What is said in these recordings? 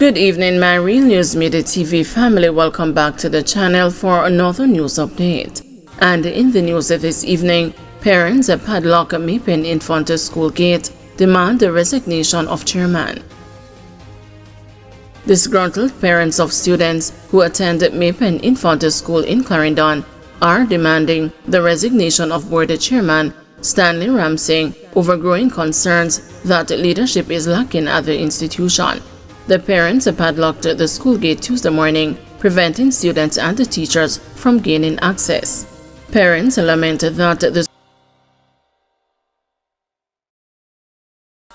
Good evening, my Real News Midday TV family. Welcome back to the channel for another news update. And in the news this evening, parents at padlock Mapen Infante School gate demand the resignation of chairman. Disgruntled parents of students who attend Mapen Infante School in Clarendon are demanding the resignation of board chairman Stanley Ramsey over growing concerns that leadership is lacking at the institution. The parents padlocked the school gate Tuesday morning, preventing students and the teachers from gaining access. Parents lamented that the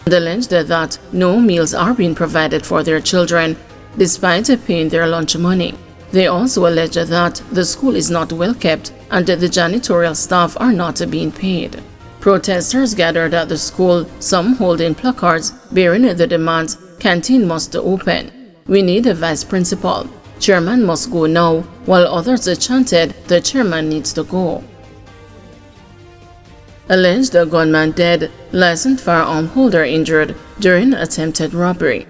alleged that no meals are being provided for their children, despite paying their lunch money. They also alleged that the school is not well kept and the janitorial staff are not being paid. Protesters gathered at the school, some holding placards bearing the demands: canteen must open, we need a vice principal, chairman must go now, while others chanted the chairman needs to go. Alleged gunman dead, licensed firearm holder injured during attempted robbery.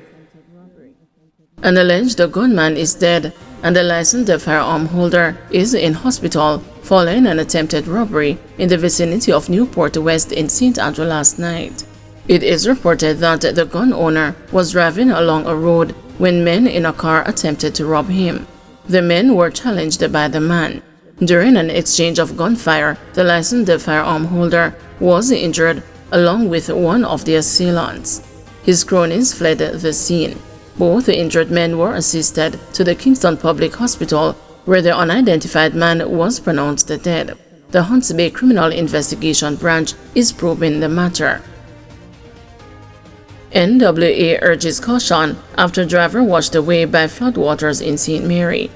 An alleged gunman is dead and a licensed firearm holder is in hospital following an attempted robbery in the vicinity of Newport West in St. Andrew last night. It is reported that the gun owner was driving along a road when men in a car attempted to rob him. The men were challenged by the man. During an exchange of gunfire, the licensed firearm holder was injured along with one of the assailants. His cronies fled the scene. Both injured men were assisted to the Kingston Public Hospital, where the unidentified man was pronounced dead. The Hunts Bay Criminal Investigation Branch is probing the matter. NWA urges caution after driver washed away by floodwaters in St. Mary.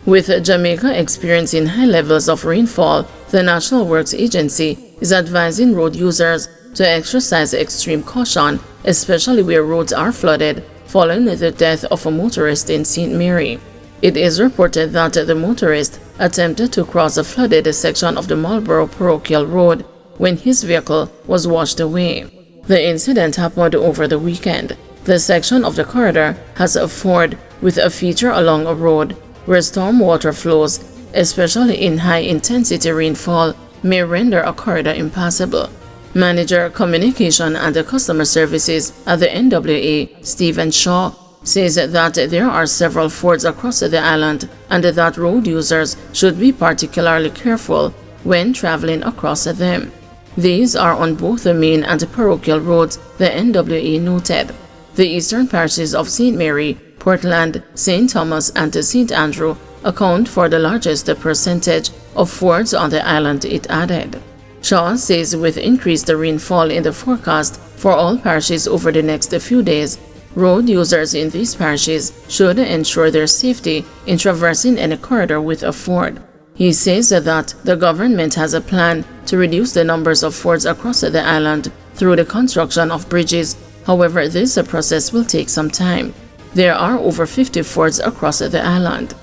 With Jamaica experiencing high levels of rainfall, the National Works Agency is advising road users to exercise extreme caution, especially where roads are flooded, following the death of a motorist in St. Mary. It is reported that the motorist attempted to cross a flooded section of the Marlborough Parochial Road when his vehicle was washed away. The incident happened over the weekend. The section of the corridor has a ford with a feature along a road where storm water flows, especially in high-intensity rainfall, may render a corridor impassable. Manager Communication and Customer Services at the NWA, Stephen Shaw, says that there are several fords across the island and that road users should be particularly careful when traveling across them. These are on both the main and parochial roads, the NWA noted. The eastern parishes of St. Mary, Portland, St. Thomas, and St. Andrew account for the largest percentage of fords on the island, it added. Shaw says with increased rainfall in the forecast for all parishes over the next few days, road users in these parishes should ensure their safety in traversing any corridor with a ford. He says that the government has a plan to reduce the numbers of fords across the island through the construction of bridges. However, this process will take some time. There are over 50 fords across the island.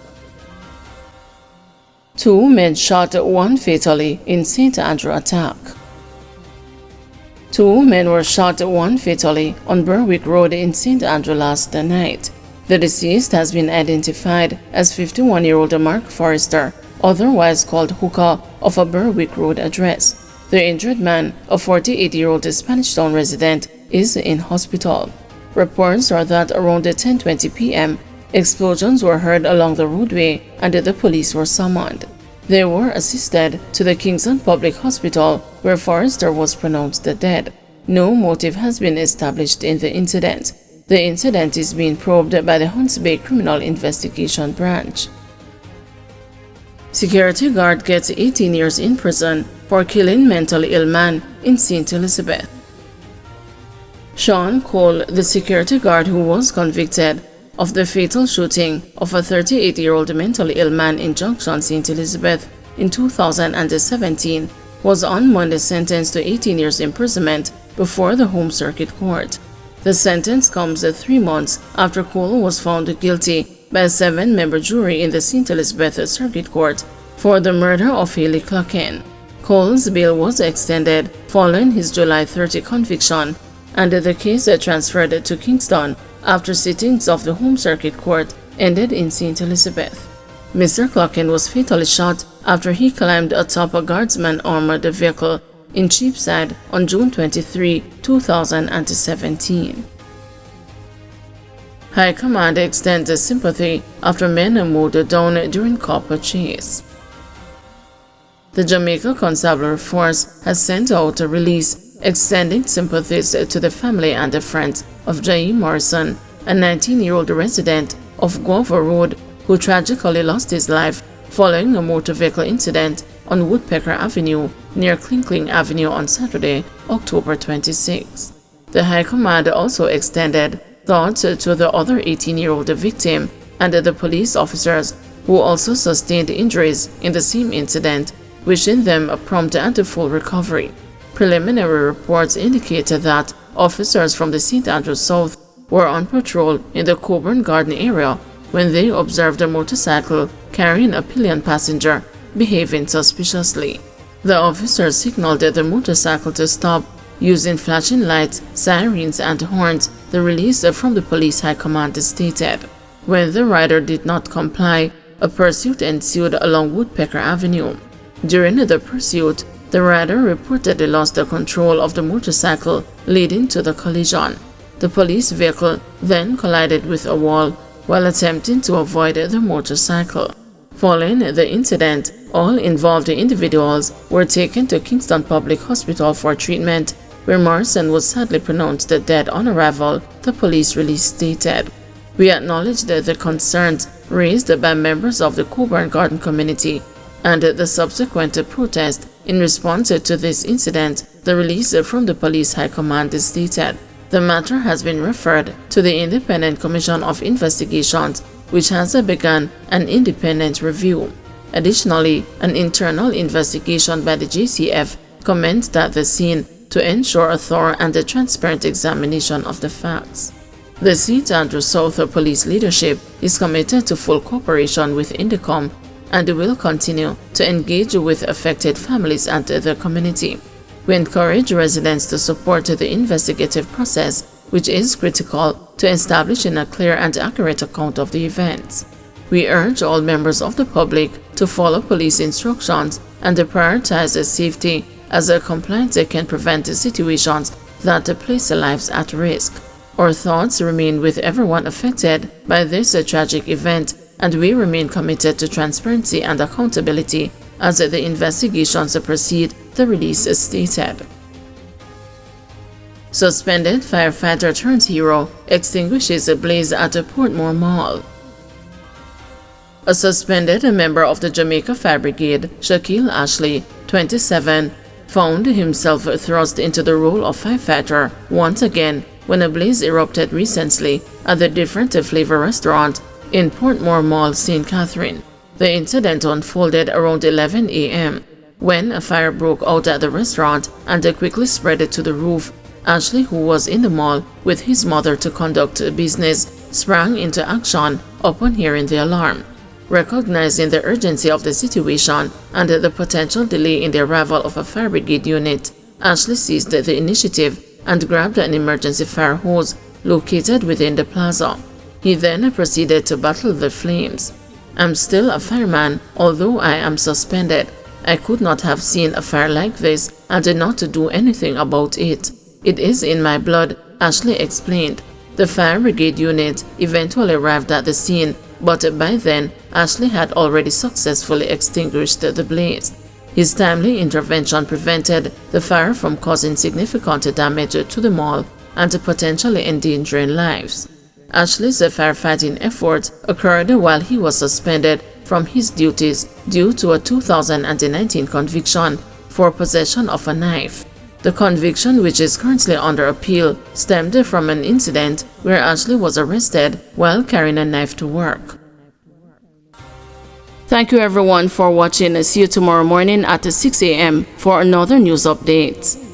2 men shot, 1 fatally in St. Andrew attack. 2 men were shot, 1 fatally on Berwick Road in St. Andrew last night. The deceased has been identified as 51-year-old Mark Forrester, otherwise called Hooker, of a Berwick Road address. The injured man, a 48-year-old Spanish Town resident, is in hospital. Reports are that around 10:20 p.m., explosions were heard along the roadway and the police were summoned. They were assisted to the Kingston Public Hospital, where Forrester was pronounced dead. No motive has been established in the incident. The incident is being probed by the Hunts Bay Criminal Investigation Branch. Security guard gets 18 years in prison for killing mentally ill man in St. Elizabeth. Sean Cole, the security guard who was convicted of the fatal shooting of a 38-year-old mentally ill man in Junction, St. Elizabeth in 2017, was on Monday sentenced to 18 years imprisonment before the Home Circuit Court. The sentence comes 3 months after Cole was found guilty by a 7-member jury in the St. Elizabeth Circuit Court for the murder of Haley Clucken. Cole's bail was extended following his July 30 conviction, and the case transferred to Kingston, after sittings of the Home Circuit Court ended in St. Elizabeth. Mr. Clocken was fatally shot after he climbed atop a guardsman armored vehicle in Cheapside on June 23, 2017. High Command extends sympathy after men mowed down during copper chase. The Jamaica Constabulary Force has sent out a release extending sympathies to the family and the friends of Jai Morrison, a 19-year-old resident of Guava Road who tragically lost his life following a motor vehicle incident on Woodpecker Avenue near Klinkling Avenue on Saturday, October 26. The High Command also extended thoughts to the other 18-year-old victim and the police officers who also sustained injuries in the same incident, wishing them a prompt and full recovery. Preliminary reports indicated that officers from the St. Andrews South were on patrol in the Coburn Garden area when they observed a motorcycle carrying a pillion passenger behaving suspiciously. The officers signaled the motorcycle to stop using flashing lights, sirens, and horns, the release from the police high command stated. When the rider did not comply, a pursuit ensued along Woodpecker Avenue. During the pursuit, the rider reportedly lost the control of the motorcycle, leading to the collision. The police vehicle then collided with a wall while attempting to avoid the motorcycle. Following the incident, all involved individuals were taken to Kingston Public Hospital for treatment, where Morrison was sadly pronounced dead on arrival, the police release stated. We acknowledge the concerns raised by members of the Coburn Garden community and the subsequent protest in response to this incident, the release from the police high command stated. The matter has been referred to the Independent Commission of Investigations, which has begun an independent review. Additionally, an internal investigation by the JCF commenced at the scene to ensure a thorough and transparent examination of the facts. The St. Andrews South Police leadership is committed to full cooperation with INDECOM and will continue to engage with affected families and the community. We encourage residents to support the investigative process, which is critical to establishing a clear and accurate account of the events. We urge all members of the public to follow police instructions and prioritize safety, as compliance can prevent situations that place lives at risk. Our thoughts remain with everyone affected by this tragic event, and we remain committed to transparency and accountability as the investigations proceed, the release stated. Suspended firefighter turns hero extinguishes a blaze at a Portmore Mall. A suspended member of the Jamaica Fire Brigade, Shaquille Ashley, 27, found himself thrust into the role of firefighter once again when a blaze erupted recently at the Different Flavor restaurant in Portmore Mall, St. Catherine. The incident unfolded around 11 a.m. when a fire broke out at the restaurant and quickly spread to the roof. Ashley, who was in the mall with his mother to conduct business, sprang into action upon hearing the alarm. Recognizing the urgency of the situation and the potential delay in the arrival of a fire brigade unit, Ashley seized the initiative and grabbed an emergency fire hose located within the plaza. He then proceeded to battle the flames. I'm still a fireman, although I am suspended. I could not have seen a fire like this and did not do anything about it. It is in my blood, Ashley explained. The fire brigade unit eventually arrived at the scene, but by then, Ashley had already successfully extinguished the blaze. His timely intervention prevented the fire from causing significant damage to the mall and potentially endangering lives. Ashley's firefighting effort occurred while he was suspended from his duties due to a 2019 conviction for possession of a knife. The conviction, which is currently under appeal, stemmed from an incident where Ashley was arrested while carrying a knife to work. Thank you everyone for watching. See you tomorrow morning at 6 a.m. for another news update.